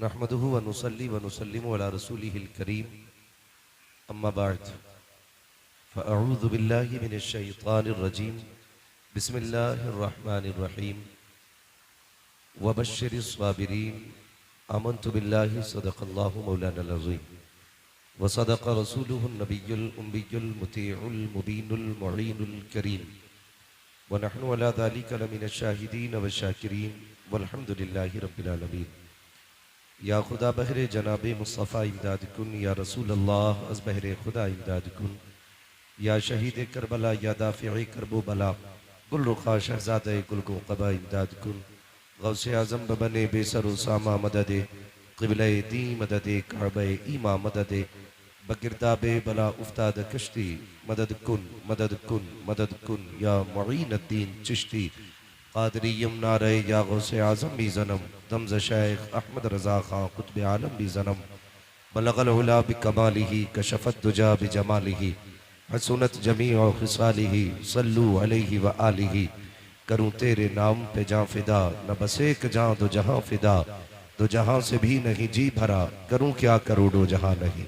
नहमदुहु व नुसल्ली व नुसल्लिमु अला रसूलिहिल करीम अम्मा बाद फ़अऊज़ु बिल्लाहि मिनश शैतानिर रजीम बिस्मिल्लाहिर रहमानिर रहीम व बश्शिरिस साबिरीन आमन्तु बिल्लाहि सदक़ल्लाहु मौलाना अज़ीम व सदक़ रसूलुहुन नबियुल उम्मियुल मुतीउल मुबीनुल मुईनुल करीम व नहनु अला ज़ालिका लमिनश शाहिदीन व शाकिरीन वल्हम्दुलिल्लाहि रब्बिल आलमीन। या खुदा बहरे जनाबे मुस्तफ़ा इमदाद कुन, या रसूल अल्लाह अज़ बहरे खुदा इमदाद कुन, या शहीद करबला या दाफ़िए करबो बला गुल रुखा शहज़ादे गुल को क़बा इमदाद कुन। गौसे आज़म बबने बेसर उसामा मददे क़िबले दी मददे काबे ईमा मददे बगिरदाबे बला उफ्ताद कश्ती मदद कुन मदद कुन मदद कुन या मुईन अद्दीन चिश्ती क़ादरियम नारे या गौसे आज़म भी ज़नम दमज़ शेख अहमद रज़ा खां कुतुब आलम भी ज़नम बलगल उला बिकमालिही कशफ़त दुजा बिजमालिही हसनत जमीअ खिसालिही सल्लु अलैहि व आलिही। करूँ तेरे नाम पे जां फिदा न बस एक जां दो जहां फिदा, दो जहां से भी नहीं जी भरा करूँ क्या करोड़ों जहां नहीं।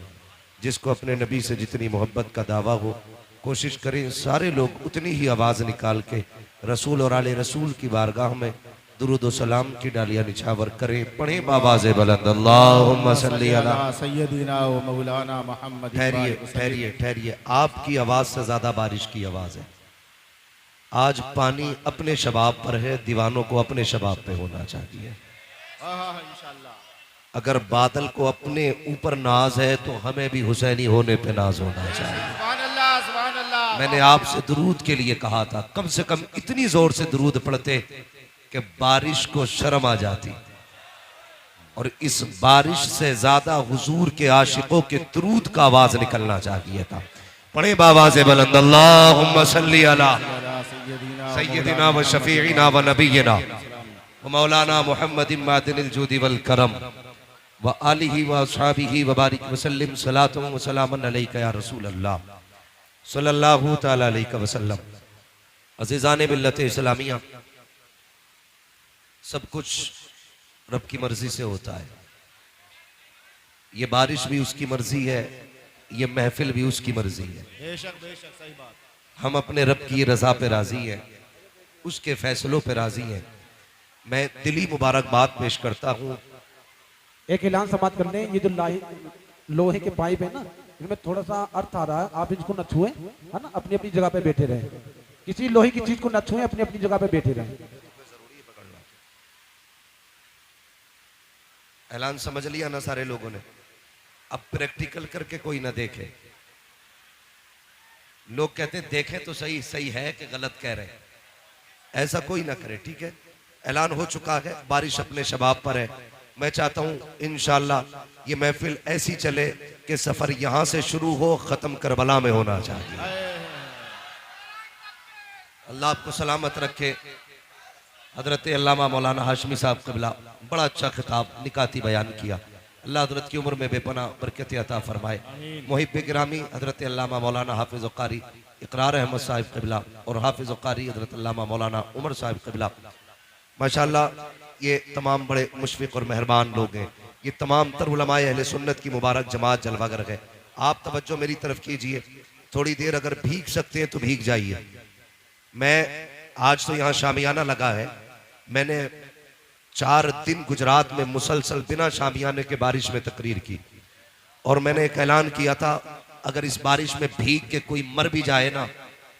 जिसको अपने नबी से जितनी मोहब्बत का दावा हो कोशिश करें सारे लोग उतनी ही आवाज़ निकाल के रसूल और आले रसूल की बारगाह में दुरूद व सलाम की डालियां निछावर करें। पढ़े बाबाज़े बुलंद अल्लाहुम्मा सल्ली अला सय्यदिना व मौलाना मुहम्मद। ठहरिए ठहरिए ठहरिए, आपकी आवाज़ से ज़्यादा बारिश की आवाज़ है। आज पानी अपने शबाब पर है, दीवानों को अपने शबाब पे होना चाहिए। इंशाअल्लाह। अगर बादल को अपने ऊपर नाज है तो हमें भी हुसैनी होने पे नाज होना चाहिए। सुभान अल्लाह, सुभान अल्लाह। मैंने आपसे दुरूद के लिए कहा था, कम से कम इतनी जोर से दुरूद पढ़ते कि बारिश को शर्म आ जाती, और इस बारिश से ज्यादा हुजूर के आशिकों के दुरूद का आवाज निकलना चाहिए था। पढ़े बाबाज़े बुलंद अल्लाहुम्मा सल्ली अला सय्यदिना व शफीइना व नबिय्यिना व मौलाना मुहम्मदिन मादिनिल जूदी वल करम व आलिही व अस्हाबिही व बारिक व सल्लिम सलातुन व सलामन अलैका या रसूल अल्लाह सल्लल्लाहु तआला अलैहि वसल्लम। अज़ीज़ाने मिल्लत इस्लामिया, सब कुछ रब की मर्जी से होता है। ये बारिश भी उसकी मर्जी है, ये महफिल भी उसकी मर्जी है। बेशक बेशक, सही बात। हम अपने रब की रजा पे राजी हैं, उसके फैसलों पे राजी हैं। मैं दिली मुबारकबाद पेश करता हूँ। एक ऐलान समाप्त कर लें। ये जो लोहे के पाइप है ना, इनमें थोड़ा सा अर्थ आ रहा है, आप इसको न छुएं, है ना, अपनी अपनी जगह पे बैठे रहें। किसी लोहे की चीज को न छुएं, अपनी अपनी जगह पे बैठे रहें। ऐलान समझ लिया ना सारे लोगों ने? अब प्रैक्टिकल करके कोई ना देखे। लोग कहते हैं देखें तो सही, सही है कि गलत कह रहे हैं, ऐसा कोई ना करे, ठीक है? ऐलान हो चुका है, बारिश अपने शबाब पर है। मैं चाहता हूं इंशाअल्लाह ये महफिल ऐसी चले कि सफर यहां से शुरू हो, खत्म करबला में होना चाहिए। अल्लाह आपको सलामत रखे। हजरत अल्लामा मौलाना हाशमी साहब क़िबला बड़ा अच्छा खिताब निकाती बयान किया। अल्लाह हजरत की उम्र में बेपनाह बरकत अता फरमाए। मुहिब गिरामी हजरत अल्लामा मौलाना हाफिज़ कारी इकरार अहमद साहिब क़िबला और हाफिज़ कारी हजरत अल्लामा मौलाना उमर साहिब क़िबला, माशाअल्लाह ये तमाम बड़े मुशफ़िक़ और मेहरबान लोग हैं। ये तमाम तर उलमाए अहले सुन्नत की मुबारक जमात जलवागर है। आप तवज्जो मेरी तरफ कीजिए, थोड़ी देर अगर भीग सकते हैं तो भीग जाइए। मैं आज तो यहाँ शामियाना लगा है, मैंने 4 दिन गुजरात में मुसलसल बिना शामियाने के बारिश में तकरीर की, और मैंने एक ऐलान किया था, अगर इस बारिश में भीग के कोई मर भी जाए ना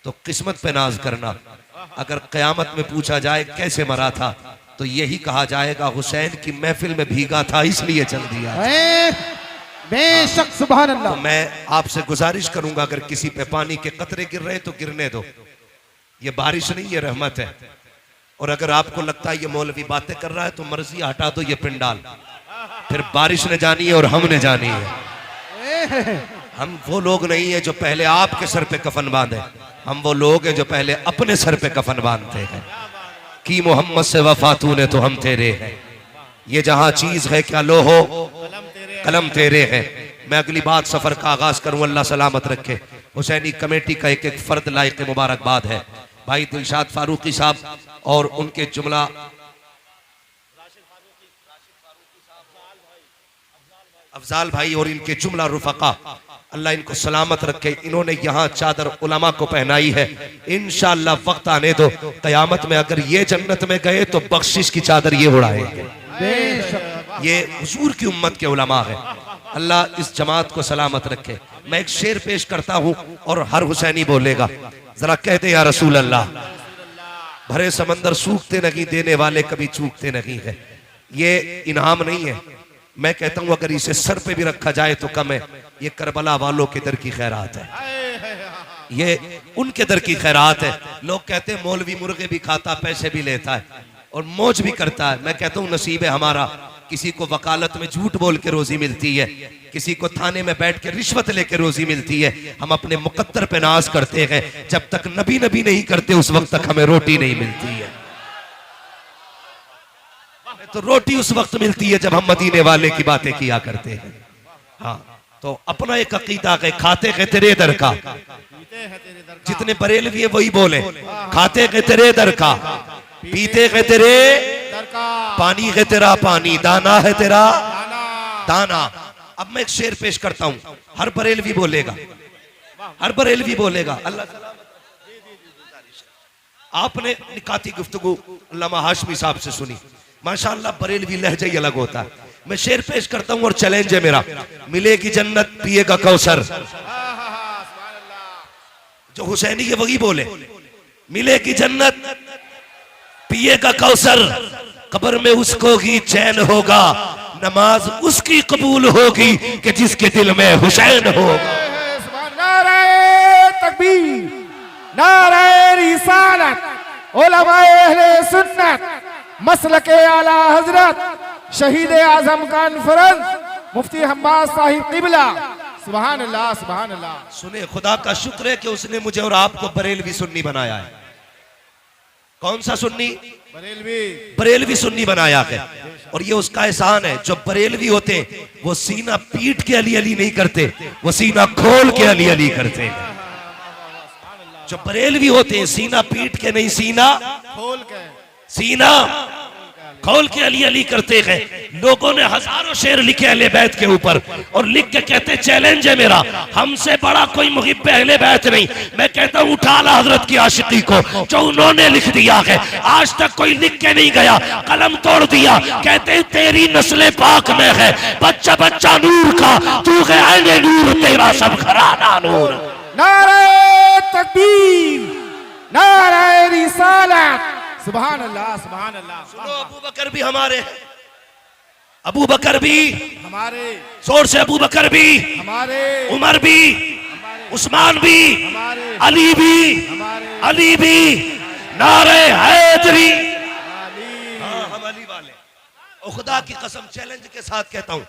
तो किस्मत पे नाज करना। अगर क़यामत में पूछा जाए कैसे मरा था तो यही कहा जाएगा हुसैन की महफिल में भीगा था इसलिए चल दिया। बेशक, सुभान अल्लाह। तो मैं आपसे गुजारिश करूंगा, अगर किसी पे पानी के कतरे गिर रहे तो गिरने दो, ये बारिश नहीं, ये रहमत है। और अगर आपको लगता है ये मौलवी बातें कर रहा है तो मर्जी हटा दो ये पिंडाल, फिर बारिश ने जानी है और हमने जानी है। हम वो लोग नहीं है जो पहले आपके सर पे कफन बांधे, हम वो लोग हैं जो पहले अपने सर पे कफन बांधते हैं। कि मोहम्मद से वफा तूने तो हम तेरे हैं, ये जहां चीज है क्या लो हो कलम तेरे है। मैं अगली बात सफर का आगाज करूं, अल्लाह सलामत रखे। हुसैनी कमेटी का एक एक फर्द लायक मुबारकबाद है, भाई दिलशाद फारूकी साहब और उनके जुमला अफजाल भाई और इनके जुमला रुफका, अल्लाह इनको सलामत रखे। इन्होंने यहाँ चादर उलमा को पहनाई है। इंशाअल्लाह वक्त आने दो, कयामत में अगर ये जन्नत में गए तो बख्शिश की चादर ये उड़ाएंगे। ये हुजूर की उम्मत के उलमा है। अल्लाह इस जमात को सलामत रखे। मैं एक शेर पेश करता हूँ और हर हुसैनी बोलेगा, जरा कहते या रसूल अल्लाह। भरे समंदर सूखते नहीं, देने वाले कभी चूकते नहीं है। ये इनाम नहीं है, मैं कहता हूं अगर इसे सर पे भी रखा जाए तो कम है। ये करबला वालों के दर की खैरात है, ये उनके दर की खैरात है। लोग कहते हैं मौलवी मुर्गे भी खाता, पैसे भी लेता है और मौज भी करता है। मैं कहता हूं नसीब है हमारा, किसी को वकालत में झूठ बोल के रोजी मिलती है, किसी को थाने में बैठ के रिश्वत लेके रोजी मिलती है। हम अपने मुकद्दर पे नाज करते हैं, जब तक नबी नबी नहीं करते उस वक्त तक हमें रोटी नहीं मिलती है। तो रोटी उस वक्त मिलती है जब हम मदीने वाले की बातें किया करते हैं। हाँ, तो अपना एक अकीदा है, खाते हैं तेरे दर का। जितने बरेलवी है वही बोले, खाते हैं तेरे दर का, पीते हैं तेरे दर का, पानी है तेरा पानी, दाना है तेरा दाना। अब मैं एक शेर पेश करता हूं, हर बरेलवी बोलेगा, हर बरेलवी बोलेगा। अल्लाह आपने निकाती गुफ्तगू अल्लामा हाशमी साहब से सुनी, माशाअल्लाह बरेलवी लहजा ही अलग होता है। मैं शेर पेश करता हूं और चैलेंज है मेरा, मिलेगी जन्नत पिएगा कौसर। जो हुसैनी है वही बोले, मिलेगी जन्नत पिएगा कौसर, कब्र में उसको ही चैन होगा, नमाज उसकी कबूल होगी कि जिसके दिल में हुसैन होगा। नारे तकबीर, नारे रिसालत, उलमाए अहले सुन्नत, मसलके आला हजरत, शहीद आजम कॉन्फ्रेंस मुफ्ती हम्माद साहिब किबला। सुभान अल्लाह, सुभान अल्लाह। सुने, खुदा का शुक्र है कि उसने मुझे और आपको बरेलवी सुन्नी बनाया है। कौन सा सुन्नी? बरेलवी। बरेलवी सुन्नी बनाया है, और ये उसका एहसान है। जो बरेलवी होते वो सीना पीट के अली अली नहीं करते, वो सीना खोल के अली अली करते हैं। जो बरेलवी होते हैं सीना पीट के नहीं, सीना खोल के, सीना खोल के अली अली करते हैं। लोगों ने हजारों शेर लिखे अहले बैत के ऊपर और लिख के कहते चैलेंज है मेरा, हमसे बड़ा कोई मुहिब्ब अहले बैत नहीं। मैं कहता हूं उठा ला हजरत की आशिकी को, जो उन्होंने लिख दिया है, आज तक कोई लिख के नहीं गया, कलम तोड़ दिया। कहते तेरी नस्ल पाक में है बच्चा बच्चा नूर का, तू है ऐने नूर, तेरा सब घराना नूर। नारे तकबीर, नारे रिसालत, सुभान अल्लाह, सुभान अल्लाह। सुनो, अबू बकर भी हमारे हैं, अबू बकर भी हमारे, जोर से अबू बकर भी हमारे, उमर भी, उस्मान भी, हमारे, अली भी, हमारे, अली भी, नारे हैदरी। हाँ, हम अली वाले। और खुदा की कसम चैलेंज के साथ कहता हूँ,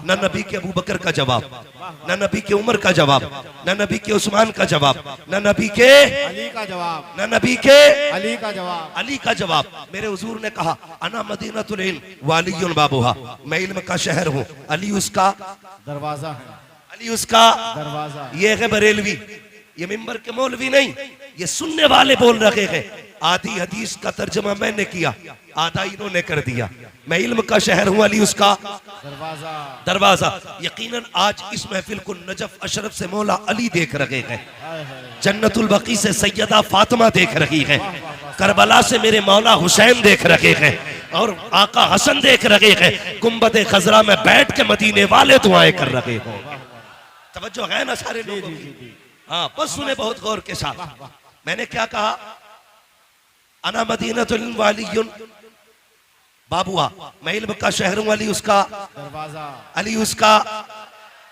न नबी के अबू बकर का जवाब, न नबी के उमर का जवाब, न नबी के उस्मान का जवाब, न नबी के अली का जवाब, न नबी के अली का जवाब, अली का जवाब। मेरे हुजूर ने कहा अना मदीनतुल इल्म वालियुन बाबुहा, मैं इल्म का शहर हूँ, अली उसका दरवाजा है, अली उसका दरवाजा। ये है बरेलवी, ये मिंबर के मौलवी नहीं, ये सुनने वाले बोल रहे हैं। आधी हदीस का तर्जमा मैंने किया, आधा इन्होंने कर दिया। मैं इल्म का शहर हूँ, अली उसका दरवाजा, दरवाजा। यकीनन आज इस महफिल को नजफ अशरफ से मौला अली देख रहे हैं, जन्नतुल बकी से सैयदा फातिमा देख रही है, करबला से मेरे मौला हुसैन देख रहे हैं, और आका हसन देख रहे हैं। गुंबद खजरा में बैठ के मदीने वाले दुआएं कर रहे हो। तवज्जो है ना सारे लोगों की? हाँ, बस सुने बहुत गौर के साथ। मैंने क्या कहा? अना मदीनतुल वालियुन बाबुआ, मैं इल्म का शहर हूं, अली उसका दरवाजा, अली उसका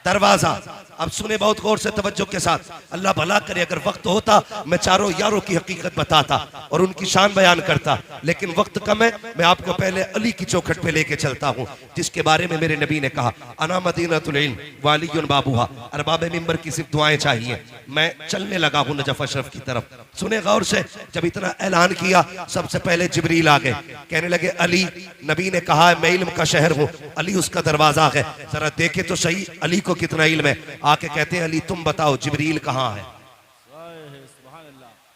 दरवाजा। अब सुने बहुत गौर से तवज्जो के साथ, अल्लाह भला करे अगर वक्त होता मैं चारों यारों की हकीकत बताता और उनकी शान बयान करता, लेकिन वक्त कम है। मैं आपको पहले अली की चौखट पे लेके चलता हूँ, जिसके बारे में मेरे नबी ने कहा अना मदीनतुल इल्म वालियुन बाबुहा। अरबाब मिंबर की सिर्फ दुआएं चाहिए। मैं चलने लगा हूँ नजफ अशरफ की तरफ। सुने गौर से, जब इतना ऐलान किया सबसे पहले जिब्रील आ गए, कहने लगे अली, नबी ने कहा है मैं इल्म का शहर हूँ, अली उसका दरवाजा है, जरा देखे तो सही अली को कितना इल्म है। आके कहते हैं अली तुम बताओ जिब्रील कहाँ है?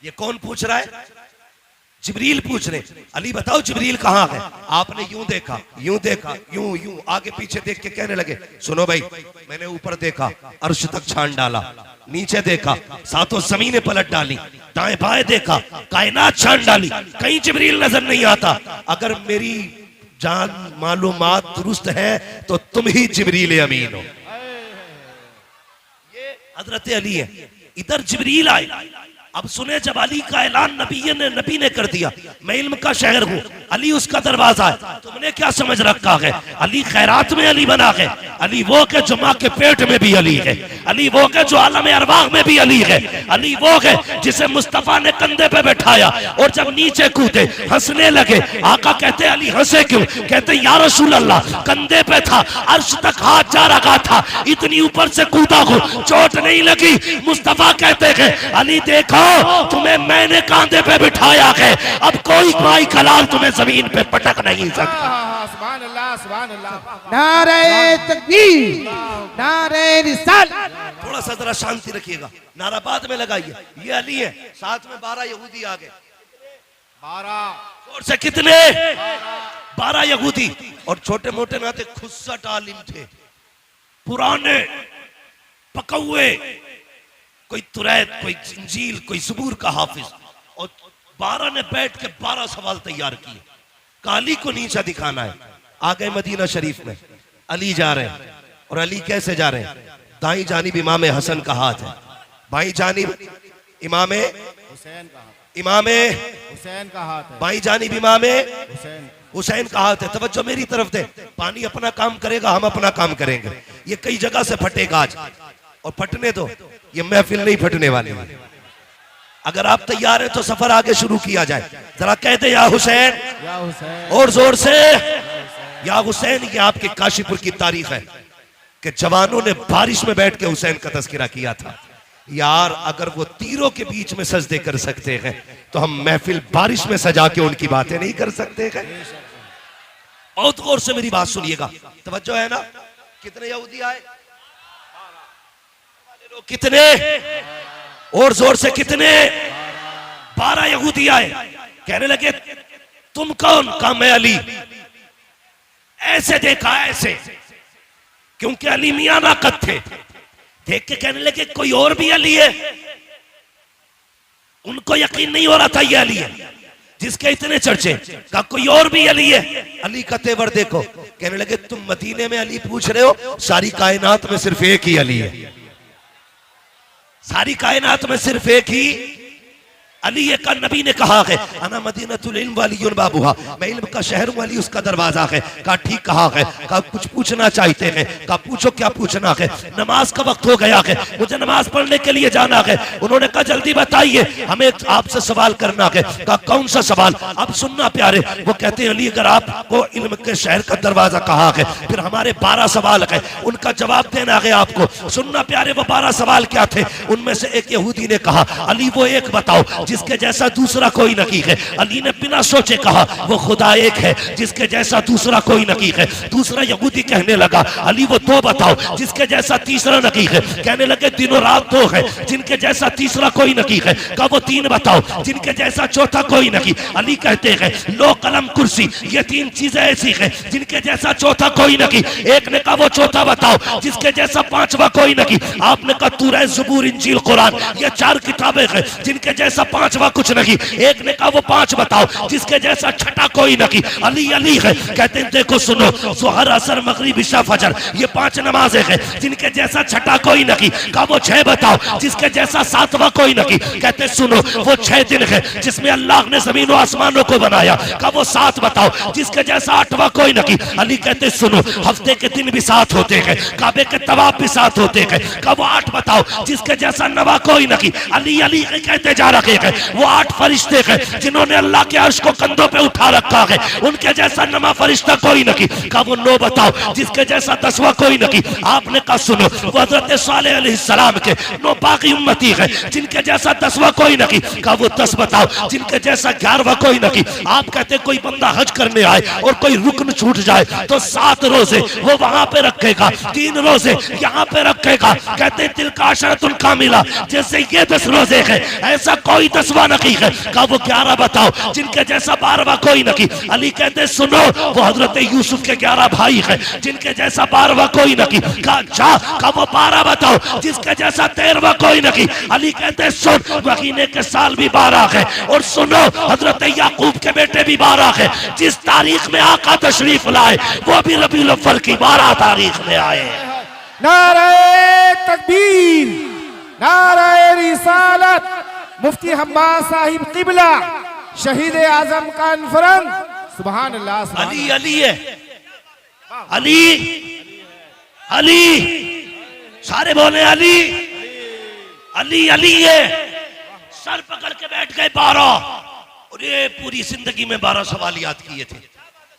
ये कौन पूछ रहा है? जिब्रील पूछ रहे, अली बताओ जिब्रील कहाँ है? आपने यूं देखा, यूं यूं आगे पीछे देख के कहने लगे, सुनो भाई, मैंने ऊपर देखा, अर्श तक छान डाला, नीचे देखा, सातों जमीनें पलट डाली, दाएं बाएं देखा, कायनात छान डाली, कहीं जिब्रील नजर नहीं आता। अगर मेरी जान मालूमात दुरुस्त है तो तुम ही जिब्रील अमीन हो। ये हजरत अली है। इधर जिब्रील आए। अब सुने, जब अली का ऐलान नबी ने कर दिया, मैं इल्म का शहर हूँ, अली उसका दरवाजा है, तुमने क्या समझ रखा है? अली खैरात में अली बना है, अली वो के जो माँ के पेट में भी अली है, अली वो के जो आलम अरवाह में भी अली है, अली वो है जिसे मुस्तफा ने कंधे पे बैठाया और जब नीचे कूदे हंसने लगे। आका कहते अली हंसे क्यों? कहते या रसूल अल्लाह, कंधे पे था, अर्श तक हाथ जा रखा था, इतनी ऊपर से कूदा हूँ, चोट नहीं लगी। मुस्तफा कहते हैं अली देखो, तुम्हें मैंने कांधे पे बिठाया है, अब कोई भाई कलाम तुम्हें जमीन पे पटक नहीं सकता। सुभान अल्लाह, सुभान अल्लाह। नारे तकबीर, नारे रिसालत। थोड़ा सा जरा शांति रखिएगा, नारा बाद में लगाइए। ये अली है, साथ में 12 यहूदी आ गए। 12 और से कितने? 12 यहूदी और छोटे मोटे नाते खुस्सट आलिम थे, पुराने पकौए, कोई तुरैत, कोई इंजील, कोई ज़बूर का हाफिज। और 12 ने बैठ के 12 सवाल तैयार किए। अली को नीचा दिखाना है। आ गए मदीना शरीफ में, अली जा रहे हैं। और अली कैसे जा रहे हैं? दाई जानिब इमाम हसन का हाथ है, बाई जानिब इमाम हुसैन का हाथ है, बाई जानिब इमाम हुसैन हुसैन का हाथ है। तवज्जो मेरी तरफ दे। पानी अपना काम करेगा, हम अपना काम करेंगे। ये कई जगह से फटेगा आज, और फटने दो, ये महफिल नहीं फटने वाली है। अगर आप तैयार हैं तो सफर आगे शुरू किया जाए। जरा कहते या हुसैन, या हुसैन, और जोर से या हुसैन। ये आपके काशीपुर की तारीख है कि जवानों ने बारिश में बैठ के हुसैन का तज़किरा किया था। यार अगर वो तीरों के बीच में सजदे कर सकते हैं तो हम महफिल बारिश में सजा के उनकी बातें नहीं कर सकते हैं? बहुत गौर से मेरी बात सुनिएगा, तवज्जो है ना? कितने यहूदी आए? कितने? और जोर से कितने? 12 यहूदी आए। कहने लगे तुम कौन? कहा मैं अली। ऐसे देखा, ऐसे, क्योंकि अली मियां नाकत थे। देख के कहने लगे कोई और भी अली है। उनको यकीन नहीं हो रहा था ये अली है जिसके इतने चर्चे। कहा कोई और भी अली है। अली का तेवर देखो। कहने लगे तुम मदीने में अली पूछ रहे हो, सारी कायनात में सिर्फ एक ही अली है। सारी कायनात में सिर्फ एक ही अली है। का नबी ने कहा है अना मदीनतुल इल्म वालियुन बाबुहा, मैं इल्म का शहर हूं, अली उसका दरवाजा है। कहा ठीक कहा है। कहा कुछ पूछना चाहते हैं? कहा पूछो क्या पूछना है? नमाज का वक्त हो गया है, मुझे नमाज पढ़ने के लिए जाना है। उन्होंने कहा जल्दी बताइए, हमें आपसे सवाल करना है। कहा कौन सा सवाल? अब सुनना प्यारे। वो कहते हैं अली अगर आपको इल्म के शहर का दरवाजा कहा है, फिर हमारे 12 सवाल है, उनका जवाब देना है आपको। सुनना प्यारे, वो 12 सवाल क्या थे? उनमें से एक यहूदी ने कहा अली वो एक बताओ जिसके जैसा दूसरा कोई नहीं है। अली ने बिना सोचे कहा वो खुदा एक है जिसके जैसा दूसरा कोई नहीं है। दूसरा यहूदी कहने लगा अली वो 2 बताओ जिसके जैसा तीसरा नहीं है। कहने लगे दिनों रात 2 है जिनके जैसा तीसरा कोई नहीं है। कहा वो 3 बताओ जिनके जैसा चौथा कोई नहीं। अली कहते हैं लो कलम कुर्सी, ये 3 चीजें ऐसी है जिनके जैसा चौथा कोई नहीं। एक ने कहा वो चौथा बताओ जिसके जैसा 5वां कोई नहीं। आपने कहा तूरह, ज़बूर, इंजील, कुरान, ये 4 किताबें हैं जिनके जैसा 5वां कुछ नहीं। एक ने कहा वो 5 बताओ जिसके जैसा छठा कोई नहीं। अली अली है। कहते हैं देखो सुनो, ज़ोहर, असर, मगरिब, इशा, फजर, ये 5 नमाजें हैं जिनके जैसा छठा कोई नहीं। कहा वो 6 बताओ जिसके जैसा 7वां कोई नहीं। कहते सुनो वो 6 दिन है जिसमें अल्लाह ने जमीन और आसमानों को बनाया। कहा वो 7 बताओ जिसके जैसा 8वां कोई नहीं। अली कहते सुनो हफ्ते के दिन भी 7 होते हैं, काबे के तवाफ भी 7 होते हैं। कहा वो 8 बताओ जिसके जैसा 9वां कोई नहीं। अली अली कहते जा रहे हैं वो 8 फरिश्ते हैं जिन्होंने अल्लाह के अर्श को कंधों पे उठा रखा है, उनके जैसा 9वां फरिश्ता कोई नहीं। कहा वो 9 बताओ जिसके जैसा 10वां कोई नहीं। आपने कहा सुनो वो हजरत सालेह अलैहिस्सलाम के 9 बाकी उम्मती है जिनके जैसा 10वां कोई नहीं। कहा वो 10 बताओ जिनके जैसा 11वां कोई नहीं। आप कहते कोई बंदा हज करने आए और कोई रुकन छूट जाए तो 7 रोजे वो वहां पे रखेगा, 3 रोजे यहाँ पे रखेगा। कहते तिलका अशरतुल कामिला, जैसे ये 10 रोजे है ऐसा कोई 10 10वां नकी है। कहा वो 11 बताओ जिनके जैसा 12वां कोई नकी। अली कहते सुनो वो हजरत यूसुफ के 11 भाई है जिनके जैसा 12वां कोई नकी। कहा जा, कहा वो 12 बताओ जिसके जैसा 13वां कोई नकी। अली कहते सुन महीने के साल भी 12 है और सुनो हजरत याकूब के बेटे भी 12 है। जिस तारीख में आका तशरीफ लाए वो भी रबीउल अव्वल की 12 तारीख में आए। नारे तकबीर, नारे रिसालत, मुफ्ती हम्माद साहिब किबला, शहीद आजम कॉन्फ्रेंस। सुभान अल्लाह, सुभान अली अली है, अली अली, सारे बोले अली अली अली है। सर पकड़ के बैठ गए 12 और ये पूरी जिंदगी में 12 सवाल याद किए थे।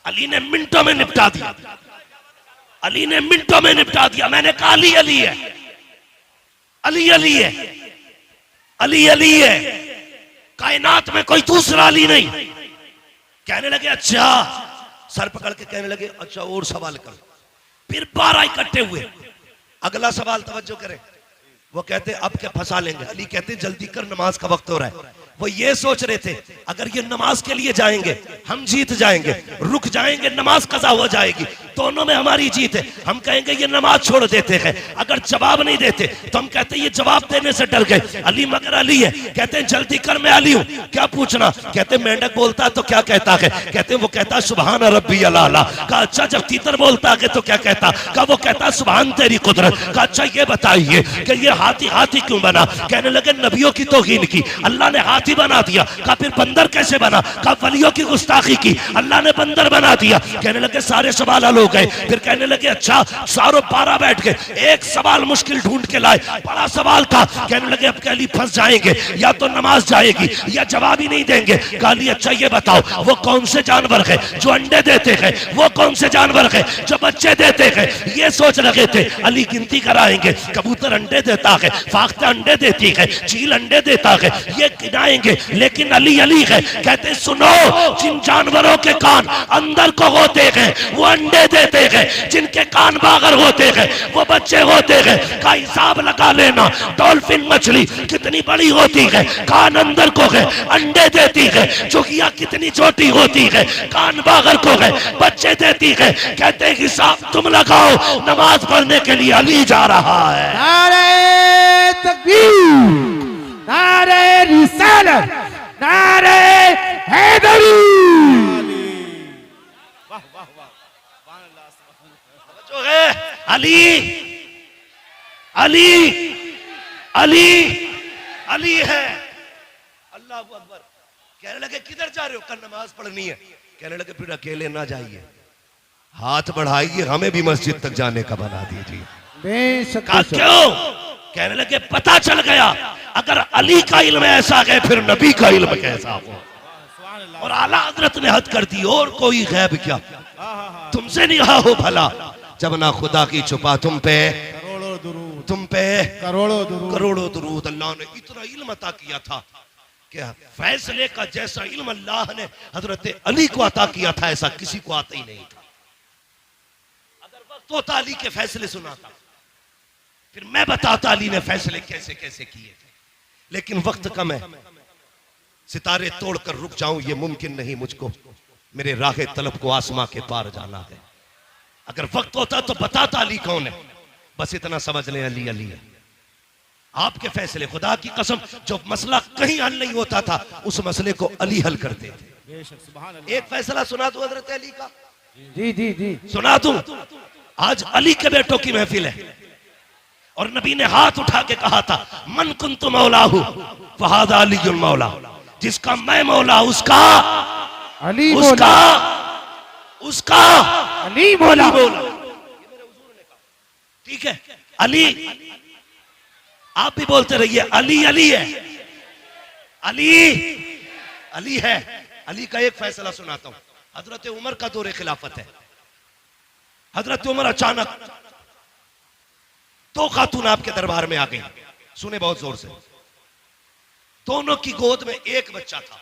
अली ने मिनटों में निपटा दिया, अली ने मिनटों में निपटा दिया। मैंने कहा अली अली है, अली अली है, अली अली है, कायनात में कोई दूसरा अली नहीं। कहने लगे अच्छा, सर पकड़ के कहने लगे अच्छा और सवाल करो। फिर 12 इकट्ठे हुए। अगला सवाल तवज्जो करें, वो कहते अब क्या फंसा लेंगे। अली कहते जल्दी कर, नमाज का वक्त हो रहा है। वो ये सोच रहे थे अगर ये नमाज के लिए जाएंगे हम जीत जाएंगे, रुक जाएंगे नमाज कज़ा हो जाएगी, दोनों में हमारी जीत है। हम कहेंगे ये नमाज छोड़ देते हैं, अगर जवाब नहीं देते तो हम कहते ये जवाब देने से डर गए। अली मगर अली है। कहते हैं जल्दी कर, मैं अली हूं, क्या पूछना। कहते मेंढक बोलता है तो क्या कहता है। कहते वो कहता सुभान रब्बी अला। कहा अच्छा जब तीतर बोलता है तो क्या कहता। कहा वो कहता सुभान तेरी कुदरत। कहा अच्छा ये बताइए कि ये हाथी हाथी क्यों बना। कहने लगे नबियों की तौहीन की, अल्लाह ने हाथी बना दिया। कहा फिर बंदर कैसे बना। कहा वलियों की गुस्ताखी की, अल्लाह ने बंदर बना दिया। कहने लगे सारे सवाल हल हो गए। फिर कहने लगे अच्छा सारों 12 बैठ गए, एक सवाल मुश्किल ढूंढ के लाए, बड़ा सवाल था। कहने लगे अब कहली फंस जाएंगे, या तो नमाज जाएगी या जवाब ही नहीं देंगे। कहली अच्छा ये बताओ वो कौन से जानवर है जो अंडे देते हैं, वो कौन से जानवर है जो बच्चे देते हैं। ये सोच रहे थे अली गिनती कराएंगे, कबूतर अंडे देता है, फाख्ता अंडे देती है, चील अंडे देता है, ये गिनाएंगे। लेकिन अली अली है। कहते सुनो जिन जानवरों के कान अंदर को होते हैं वो अंडे देते हैं, जिनके कान बाहर होते हैं वो बच्चे होते हैं। का हिसाब लगा लेना, डॉल्फिन मछली कितनी बड़ी होती है, कान अंदर को है, अंडे देती है। चुकिया कितनी छोटी होती है, कान बाहर को है, बच्चे देती है। कहते हिसाब तुम लगाओ, नमाज पढ़ने के लिए अली जा रहा है। नारे तकबीर, नारे रिसालत, नारे हैदरी। जो है अली अली अली अली है। अल्लाह अकबर। कहने लगे किधर जा रहे हो। कल नमाज पढ़नी है। कहने लगे फिर अकेले ना जाइए, हाथ बढ़ाइए, हमें भी मस्जिद तक जाने का बना दीजिए। कहा क्यों। कहने लगे पता चल गया अगर अली का इल्म ऐसा है फिर नबी का इल्म कैसा हो। और आला हजरत ने हद कर दी, और कोई गैब क्या, तुमसे नहीं हो भला जब ना खुदा की छुपा तुम पे करोड़ों दुरूद, तुम पे करोड़ों दुरूद। करोड़ों दुरूद। अल्लाह ने इतना इल्म अता किया था कि फैसले का जैसा इल्म अल्लाह ने हजरत अली को अता किया था ऐसा किसी को आता ही नहीं था। अगर वक्त होता अली के फैसले सुनाता फिर मैं बताता अली ने फैसले कैसे कैसे किए थे, लेकिन वक्त कम है। सितारे तोड़कर रुक जाऊं ये मुमकिन नहीं मुझको, मेरे राहे तलब को आसमां के पार जाना है। अगर वक्त होता तो बताता अली कौन है, बस इतना समझ लें अली अली है। आपके फैसले, खुदा की कसम, जो मसला कहीं हल नहीं होता था उस मसले को अली हल करते थे। एक फैसला सुना दूं हजरत अली का। जी जी जी सुना दूं। आज अली के बेटों की महफिल है और नबी ने हाथ उठा के कहा था मन कुन्तु मौलाहु फहादा अलीयुल मौला। जिसका मैं मौला उसका अली उसका उसका अली मौला। ठीक है अली, आप भी बोलते रहिए अली अली है, अली अली है। अली का एक फैसला सुनाता हूं। हजरत उमर का दौरे खिलाफत है। हजरत उमर अचानक दो खातून आपके दरबार में आ गई। सुने बहुत जोर से। दोनों की गोद में एक बच्चा था।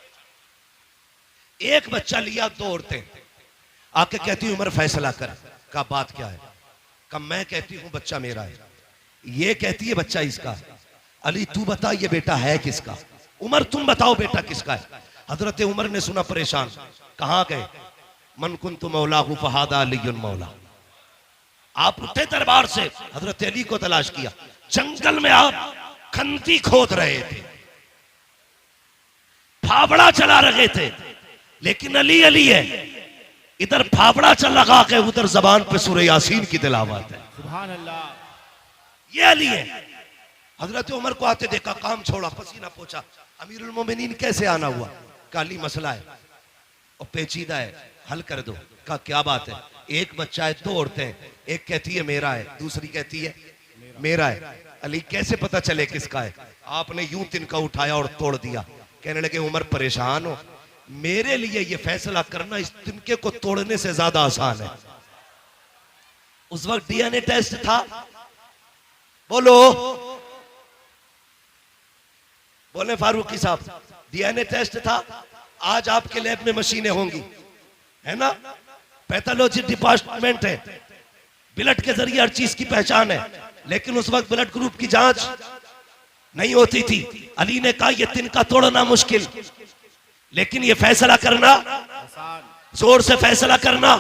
एक बच्चा लिया, दो औरतें आके कहती उमर फैसला कर। का बात क्या है। का मैं कहती हूं बच्चा मेरा है, ये कहती है बच्चा इसका। अली तू बता ये बेटा है किसका। उमर तुम बताओ बेटा किसका है? हजरत उमर ने सुना परेशान, कहां गए? मन कुन्तु मौलाहु फहादा अलीयुन मौला। आप उठे दरबार से, हजरत अली को तलाश किया। जंगल में आप खंती खोद रहे थे, फावड़ा चला रहे थे, लेकिन अली अली है। इधर फावड़ा चल लगा के उधर जबान पे सूरह यासीन की तिलावत है। सुभान अल्लाह। ये अली है। हजरत उमर को आते देखा, काम छोड़ा, पसीना पोछा। अमीरुल मोमिनीन कैसे आना हुआ? काली मसला है और पेचीदा है, हल कर दो। कहा क्या बात है? एक बच्चा है, दो औरतें हैं, एक कहती है मेरा है, दूसरी कहती है मेरा है। अली कैसे पता चले किसका है? आपने यूं तिनका उठाया और तोड़ दिया। कहने लगे उमर परेशान हो, मेरे लिए ये फैसला करना इस तिनके को तोड़ने से ज्यादा आसान है। उस वक्त डीएनए टेस्ट था, बोलो बोले फारूकी साहब, डीएनए टेस्ट था। आज आपके लैब में मशीनें होंगी, है ना, पैथोलॉजी डिपार्टमेंट है, ब्लड के जरिए हर चीज की पहचान है। लेकिन उस वक्त ब्लड ग्रुप की जांच नहीं होती थी। अली ने कहा यह तिनका तोड़ना मुश्किल, लेकिन यह फैसला करना, जोर से फैसला करना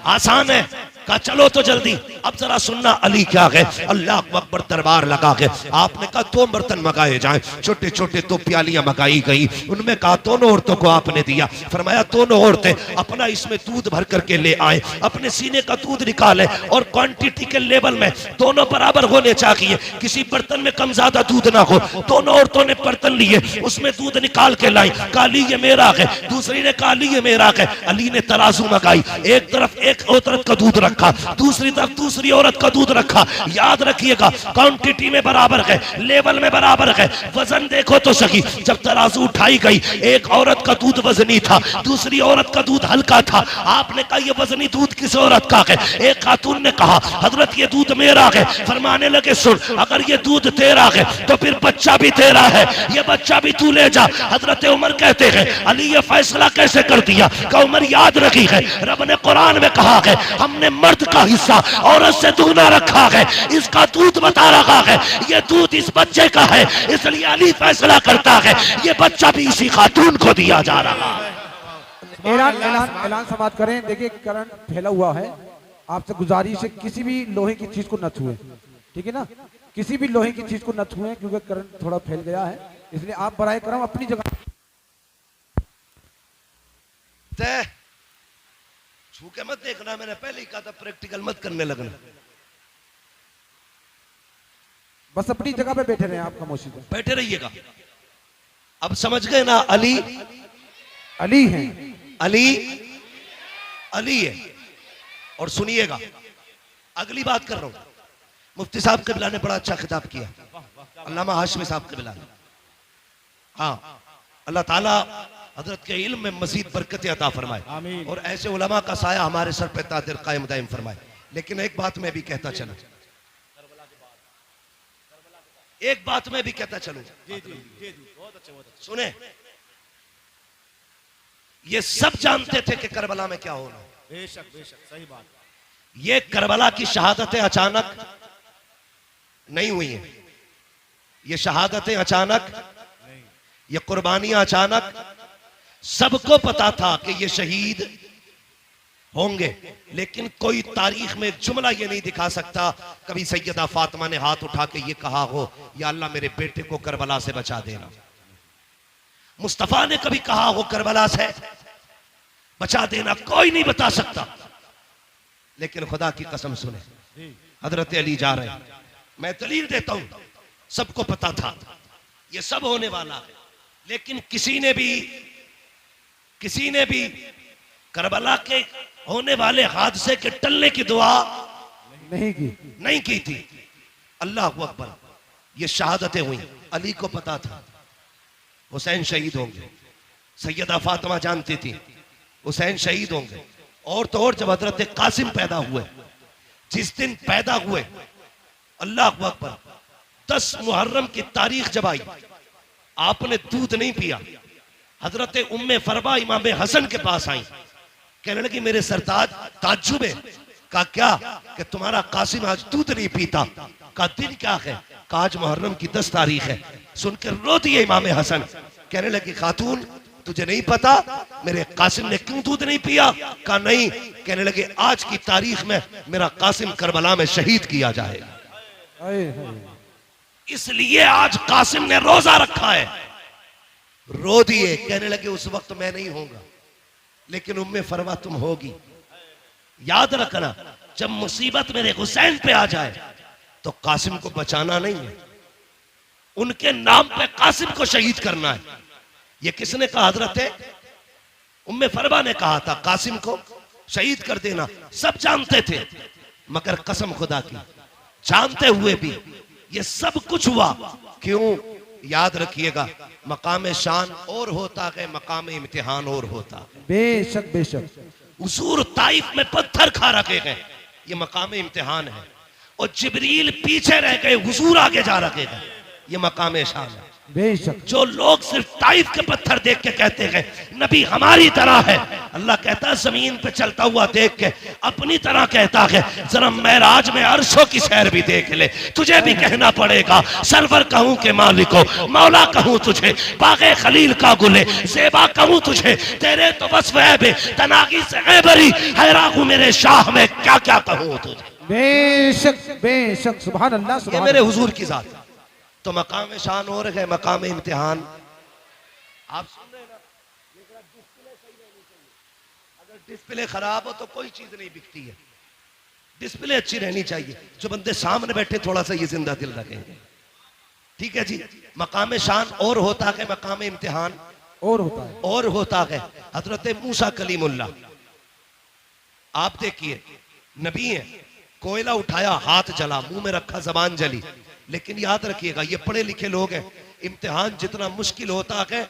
आसान है। कहा चलो तो जल्दी। अब जरा सुनना अली क्या है। अल्लाह अकबर दरबार लगा के आपने कहा दो बर्तन मंगाए जाएं, छोटे छोटे दो प्यालियां मंगाई गई। उनमें कहा दोनों औरतों को आपने दिया। फरमाया दोनों औरतें अपना इसमें दूध भर करके ले आए, अपने सीने का दूध निकाले और क्वांटिटी के लेवल में दोनों बराबर होने चाहिए, किसी बर्तन में कम ज्यादा दूध ना हो। दोनों औरतों ने बर्तन लिए, उसमें दूध निकाल के लाई। कहा अली ये मेरा है, दूसरी ने कहा अली ये मेरा है। अली ने तराजू मंगाई, एक तरफ एक औरत का दूध रखा, दूसरी तरफ दूसरी औरत का दूध रखा। याद रखिएगा क्वांटिटी में बराबर है, लेवल में बराबर है। वजन देखो तो सही, जब तराजू उठाई गई एक औरत का दूध वजनी था, दूसरी औरत का दूध हल्का था। आपने कहा ये वजनी दूध किस औरत का है? एक खातून ने कहा हजरत ये दूध मेरा है। फरमाने लगे सुन, अगर ये दूध तेरा है तो फिर बच्चा भी तेरा है, ये बच्चा भी तू ले जा। हजरत उमर कहते हैं अली ये फैसला कैसे कर दिया? का उमर याद रखी है, रब ने कुरान में कहा है हमने मर्द का हिस्सा औरत से दुगना रखा है, इसका दूध बता रखा है, ये दूध इस बच्चे का है, इसलिए अली फैसला करता है ये बच्चा भी इसी खातून को दिया जा रहा है। ऐलान समाप्त करें। देखिए करंट फैला हुआ है, आपसे गुजारिश है किसी भी लोहे की चीज को न छुए, ठीक है ना, किसी भी लोहे की चीज को न छुए क्योंकि करंट थोड़ा फैल गया है। इसलिए आप बराए करम अपनी जगह छू के मत देखना, मैंने पहले ही कहा था प्रैक्टिकल मत करने लगना। बस अपनी जगह पे बैठे रहे, आप खामोशी से बैठे रहिएगा। अब समझ गए ना, अली अली है, अली अली है। और सुनिएगा अगली बात कर रहा हूं, मुफ्ती साहब कबिला ने बड़ा अच्छा खिताब किया, अल्लामा हाशमी साहब कबिला ने। हाँ, अल्लाह ताला हजरत के इल्म में मजीद बरकत अता फरमाए और ऐसे उलमा का साया हमारे सर पे तादिर कायम दायम फरमाए। लेकिन एक बात मैं भी कहता चलूं, एक बात मैं भी कहता चलूं, सुने, ये सब जानते थे कि करबला में क्या होना। बेशक बेशक सही बात। ये करबला की शहादतें अचानक नहीं हुई हैं, ये शहादतें अचानक, ये कुर्बानियां अचानक। सबको पता था कि ये शहीद होंगे, लेकिन कोई तारीख में जुमला ये नहीं दिखा सकता कभी सैयदा फातिमा ने हाथ उठा के ये कहा हो या अल्लाह मेरे बेटे को करबला से बचा देना। मुस्तफा ने कभी कहा हो करबला से बचा देना, कोई नहीं बता सकता। लेकिन खुदा की कसम सुने, हजरत अली जा रहे हैं, मैं दलील देता हूं, सबको पता था ये सब होने वाला है, लेकिन किसी ने भी करबला के होने वाले हादसे के टलने की दुआ नहीं की थी। अल्लाह अकबर। ये शहादतें हुई, अली को पता था हुसैन शहीद होंगे, सैयदा फातिमा जानती थी हुसैन शहीद होंगे। और तो और जब हजरत कासिम पैदा हुए, जिस दिन पैदा हुए, अल्लाह अकबर, 10 मुहर्रम की तारीख जब आई, आपने दूध नहीं पिया। हजरत उम्मे फरबा इमाम हसन के पास आई, कहने लगी मेरे सरताज ताज्जुब है। कहा क्या? कि तुम्हारा कासिम आज दूध नहीं पीता। कहा दिन क्या है? कहा आज मुहर्रम की 10 तारीख है। सुनकर रो दिए इमाम हसन। कहने लगी खातून तुझे नहीं पता मेरे कासिम ने क्यों दूध नहीं पिया? कहा नहीं। कहने लगे आज की तारीख में मेरा कासिम करबला में शहीद किया जाएगा, इसलिए आज कासिम ने रोजा रखा है। रो दिए। कहने लगे उस वक्त मैं नहीं होगा, लेकिन उम्मे फरमा तुम होगी। याद रखना जब मुसीबत मेरे हुसैन पे आ जाए तो कासिम को बचाना नहीं है, उनके नाम पे कासिम को शहीद करना है। ये किसने कहा? हजरत उम्मे फरमा ने कहा था कासिम को शहीद कर देना। सब जानते थे, मगर कसम खुदा की जानते हुए भी ये सब कुछ हुआ क्यों? याद रखिएगा मकाम शान और होता है, मकाम इम्तिहान और होता। बेशक बेशक। हुजूर ताइफ में पत्थर खा रखे गए, ये मकाम इम्तिहान है। और जिब्रील पीछे रह गए, हुजूर आगे जा रखे गए, ये मकाम शान है। बेशक। जो लोग सिर्फ ताइफ के पत्थर देख के कहते हैं नबी हमारी तरह है, अल्लाह कहता है जमीन पे चलता हुआ देख के अपनी तरह कहता है जरा महराज में अर्शों की सैर भी देख ले। तुझे भी कहना पड़ेगा सरवर कहूं के मालिको, मौला कहूं तुझे, बागे खलील का गुले ज़ेबा कहूं तुझे, तेरे तो बस वह बे तनागी से ऐबरी हैरागू मेरे शाह में क्या क्या कहूं तुझे। बेशक बेशक। सुभान अल्लाह। ये सुभान मेरे अल्लाह। हुजूर की जात। तो मकाम शान और है, मकाम इम्तिहान। आप सुन रहे हैं ना, डिस्प्ले सही रहनी चाहिए। अगर डिस्प्ले खराब हो तो कोई चीज नहीं बिकती है। डिस्प्ले अच्छी रहनी चाहिए। जो बंदे सामने बैठे थोड़ा सा ये जिंदा दिल रखेंगे, ठीक है जी। मकाम शान और होता है, मकाम इम्तिहान और होता है। और होता है। हजरत मूसा कलीमुल्लाह आप देखिए नबी है, कोयला उठाया हाथ जला, मुंह में रखा जबान जली। लेकिन याद रखिएगा ये पढ़े लिखे लोग हैं, इम्तिहान जितना मुश्किल होता है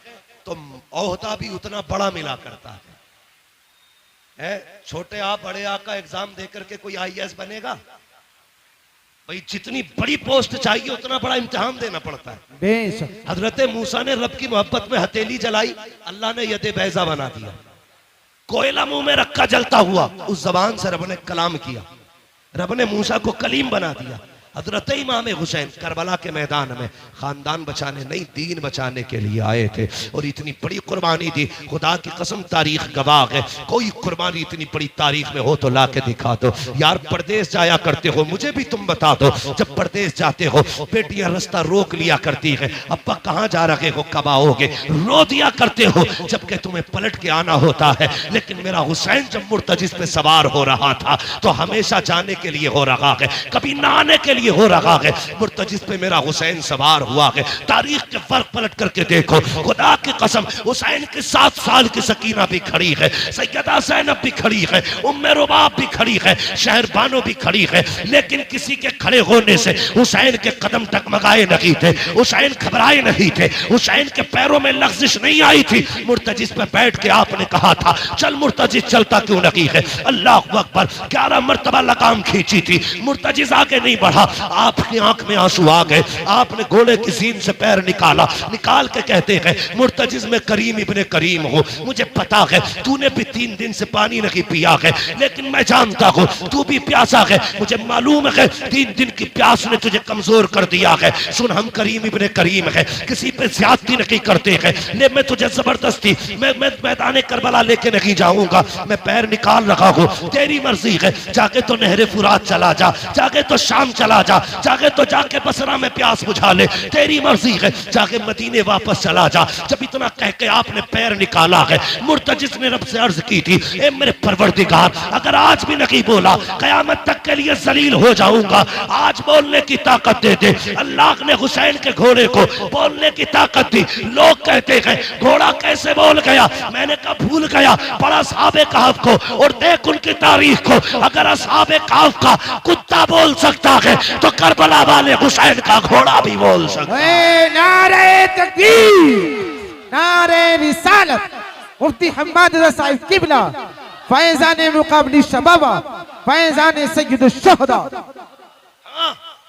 तो ओहदा भी उतना बड़ा मिला करता है। छोटे आ बड़े आ का एग्जाम देकर के कोई IAS बनेगा? भाई जितनी बड़ी पोस्ट चाहिए उतना बड़ा इम्तिहान देना पड़ता है। बेशक। हजरत मूसा ने रब की मोहब्बत में हथेली जलाई, अल्लाह ने यदे बैजा बना दिया। कोयला मुंह में रखा जलता हुआ, उस जबान से रब ने कलाम किया, रब ने मूसा को कलीम बना दिया। हजरत इमाम हुसैन करबला के मैदान में खानदान बचाने नहीं दीन बचाने के लिए आए थे और इतनी बड़ी कुर्बानी दी। खुदा की कसम तारीख गवाह है, कोई कुर्बानी इतनी बड़ी तारीख में हो तो ला के दिखा दो। यार परदेश जाया करते हो, मुझे भी तुम बता दो, जब परदेश जाते हो बेटियां रास्ता रोक लिया करती है, अब्बा कहाँ जा रहे हो, कब आओगे, रो दिया करते हो जबकि तुम्हें पलट के आना होता है। लेकिन मेरा हुसैन जब मुर्तजिस पे सवार हो रहा था तो हमेशा जाने के लिए हो रहा है, कभी ना आने के लिए हो रहा है। मुर्तजिस पे मेरा हुसैन सवार हुआ है। तारीख के फर्क पलट करके देखो, खुदा की कसम हुसैन की 7 साल की सकीना भी खड़ी है, सैयदा ज़ैनब भी खड़ी है, उम्मे रुबाब भी खड़ी है, शहर बानो भी खड़ी है। लेकिन किसी के खड़े होने से हुसैन के कदम टकमगाए नहीं थे, हुसैन घबराए नहीं थे, हुसैन के पैरों में लग़्ज़िश नहीं आई थी। मुर्तजिस पे बैठ के आपने कहा था चल मुर्तजिस, चलता क्यों नहीं है? अल्लाह अकबर, 11 मरतबा लगाम खींची थी, मुर्तजिस आगे नहीं बढ़ा। आपकी आंख में आंसू आ गए, आपने घोड़े की सीन से पैर निकाला, निकाल के कहते हैं मुर्तजिस में करीम इब्ने करीम हूँ, मुझे पता है तूने भी 3 दिन से पानी नहीं पिया है, लेकिन मैं जानता हूँ तू भी प्यासा है, मुझे मालूम है 3 दिन की प्यास ने तुझे कमजोर कर दिया है। सुन हम करीम इब्ने करीम है, किसी पे ज्यादती नहीं करते हैं, ले मैं तुझे जबरदस्ती मैं मैदान करबला लेके नहीं जाऊंगा, मैं पैर निकाल रखा हूँ, तेरी मर्जी है, जाके तो नहरे फुरात चला जा, जाके तो शाम चला जा, जाके तो जाके बसरा में प्यास बुझा ले, तेरी मर्जी है, जाके मदीने वापस चला जा। जब इतना कह के आपने पैर निकाला है, मुर्तजिस ने रब से अर्ज की थी ए मेरे परवरदिगार, अगर आज भी नहीं बोला कयामत तक के लिए जलील हो जाऊंगा, आज बोलने की ताकत दे दे। अल्लाह ने हुसैन के घोड़े को बोलने की ताकत दी। लोग कहते हैं घोड़ा कैसे बोल गया, मैंने कहा भूल गया, पढ़ा असहाबे कहफ को और देख उनकी तारीख को। अगर असहाबे कहफ का कुत्ता बोल सकता है तो करबला वाले हुसैन का घोड़ा भी बोल सकता है। नारे तकबीर, नारे रिसालत, मुफ्ती हम्माद रज़ा साहिब किबला, फैज़ान मुक़ाबली शबाबा, फैज़ान सय्यद शुहदा।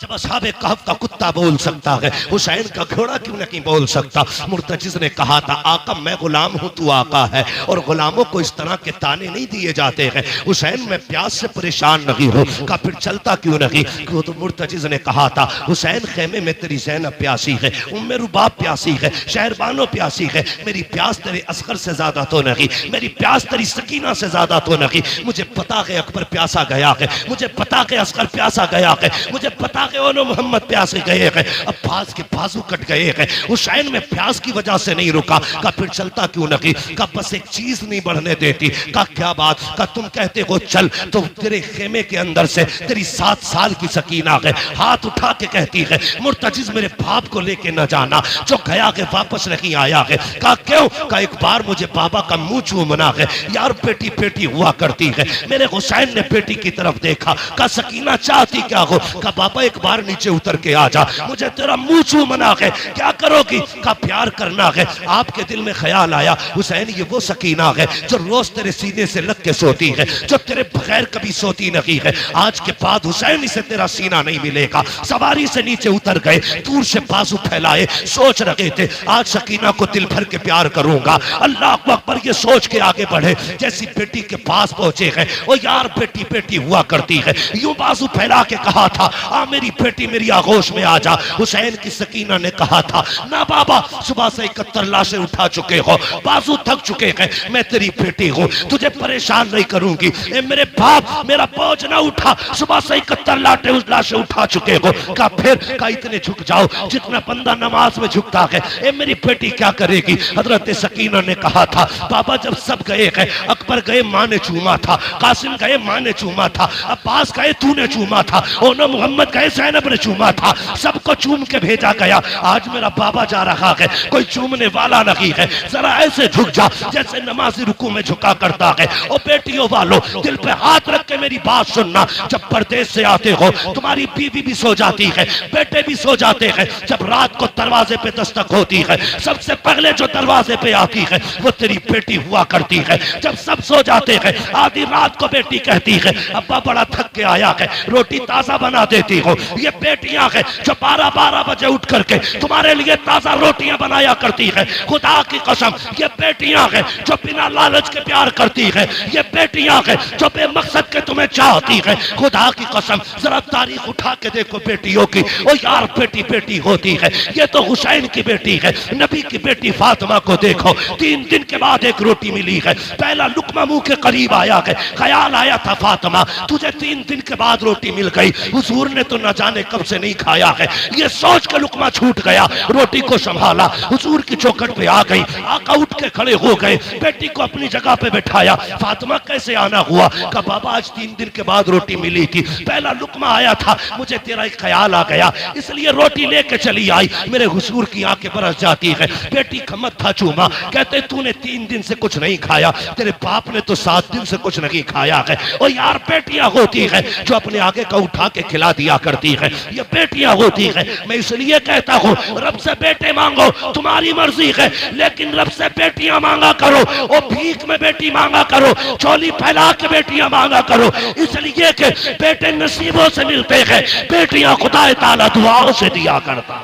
जब असहाबे कहफ का कुत्ता बोल सकता है, हुसैन का घोड़ा क्यों नहीं बोल सकता? मुर्तजिज ने कहा था, आका मैं गुलाम हूं, तू आका है, और गुलामों को इस तरह के ताने नहीं दिए जाते हैं। हुसैन मैं प्यास से परेशान नहीं हूं, का फिर चलता क्यों नहीं? तो मुर्तजिज ने कहा था, हुसैन खेमे में तेरी ज़ैनब प्यासी है, उम्मे रुबाब प्यासी है, शहरबानो प्यासी है, मेरी प्यास तेरे असगर से ज्यादा तो नहीं, मेरी प्यास तेरी सकीना से ज्यादा तो नहीं। मुझे पता है अकबर प्यासा गया है, मुझे पता है असगर प्यासा गया है, मुझे पता है ओनो मोहम्मद प्यासे गए हैं, अब्बास के बाजू कट गए हैं। हुसैन में प्यास की वजह से नहीं रुका, का फिर चलता क्यों नहीं? का बस एक चीज नहीं बढ़ने देती। का क्या बात? का तुम कहते हो चल, तो तेरे खेमे के अंदर से तेरी 7 साल की सकीना है हाथ उठा के कहती है, मुर्तजिज मेरे बाप को लेके न जाना, जो गया है वापस नहीं आया है। का क्यों? का एक बार मुझे बाबा का मुंह चूमना है, यार बेटी बेटी हुआ करती है। मेरे हुसैन ने बेटी की तरफ देखा, का सकीना चाहती क्या हो? का बाबा एक बार नीचे उतर के आ जा, मुझे तेरा मुंह चूमना है। क्या करोगी? का प्यार करना है। आपके दिल में ख्याल आया, हुसैन ये वो सकीना है जो रोज तेरे सीने से लग के सोती है, जो तेरे बगैर कभी सोती नहीं है। आज के बाद हुसैन इसे तेरा सीना नहीं मिलेगा। सवारी से नीचे उतर गए, दूर से बाजू फैलाए, सोच रहे थे आज सकीना को दिल भर के प्यार करूंगा। अल्लाह अकबर ये सोच के आगे बढ़े, जैसी बेटी के पास पहुंचे हैं, ओ यार बेटी बेटी हुआ करती है, यूं बाजू फैला के कहा था, आ मेरी बेटी मेरी आगोश में आ जा। हुसैन की सकीना ने कहा था, ना बाबा, सुबह से 71 लाशें उठा चुके हो, बाजू थक चुके हैं, मैं तेरी बेटी हूं, तुझे परेशान नहीं करूंगी। ए मेरे बाप, मेरा बोझ ना उठा, सुबह से 71 लाशें उठा चुके हो। का फिर का इतने झुक जाओ जितना बंदा नमाज में झुकता है। ए मेरी बेटी क्या करेगी? हजरत सकीना ने कहा था, बाबा जब सब गए हैं, अकबर गए माँ ने चूमा था, कासिम गए माँ ने चूमा था, अब्बास गए तूने चूमा था, ओनो मोहम्मद गए ज़ैनब ने चूमा था, सबको चूम के भेजा गया। आज मेरा बाबा जा रहा है, कोई चूमने वाला नहीं है, जरा ऐसे झुक जा जैसे नमाजी रुकू में झुका करता है। ओ बेटियों वालों, दिल पे हाथ रख के मेरी बात सुनना, जब परदेश से आते हो तुम्हारी बीवी भी सो जाती है, बेटे भी सो जाते हैं, जब रात को दरवाजे पे दस्तक होती है, सबसे पहले जो दरवाजे पे आती है वो तेरी बेटी हुआ करती है। जब सब सो जाते हैं, आधी रात को बेटी कहती है, अब्बा बड़ा थक के आया है, रोटी ताजा बना देती हो। ये बेटियां हैं जो 12-12 बजे उठ करके तुम्हारे लिए ताजा रोटियां बनाया करती है। खुदा की कसम, ये बेटियां हैं जो बिना लालच के प्यार करती है। ये बेटियां हैं जो बेमकसद के तुम्हें चाहती है। खुदा की कसम, जरा तारीख उठा के देखो बेटियों की, ओ यार बेटी बेटी होती है। ये तो हुसैन की बेटी है, नबी की बेटी फातिमा को देखो, 3 दिन के बाद एक रोटी मिली है, पहला लुकमा मुंह के करीब आया है, ख्याल आया था फातिमा तुझे 3 दिन के बाद रोटी मिल गई, हुजूर ने तो न जाने कब से नहीं खाया है। ये सोच के लुकमा छूट गया, रोटी को संभाला, हुजूर की चौखट पे आ गई, आका उठ के खड़े हो गए, बेटी को अपनी जगह पे बैठाया। फातिमा कैसे आना हुआ? का बाबा आज 3 दिन के बाद रोटी मिली थी, पहला लुकमा आया था, मुझे तेरा एक ख्याल आ गया, इसलिए रोटी लेके चली आई। मेरे हुजूर की आंखें बरस जाती है, बेटी का मत्था चूमा, कहते तूने 3 दिन से कुछ नहीं खाया, तेरे बाप ने तो 7 दिन से कुछ नहीं खाया है। ओ यार बेटियां होती है जो अपने आगे का उठा के खिला दिया करती है, ये बेटियां होती है। मैं इसलिए कहता हूँ रब से बेटे मांगो, तुम्हारी मर्जी है, लेकिन रब से बेटियां मांगा करो। ओ भीख में बेटी मांगा करो, चोली फैला के बेटियां मांगा करो, इसलिए कि बेटे नसीबों से मिलते हैं, बेटियां खुदा ताला दुआओं से दिया करता।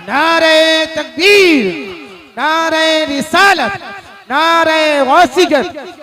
नारे तकबीर, नारे रिसालत, नारे गौसियत,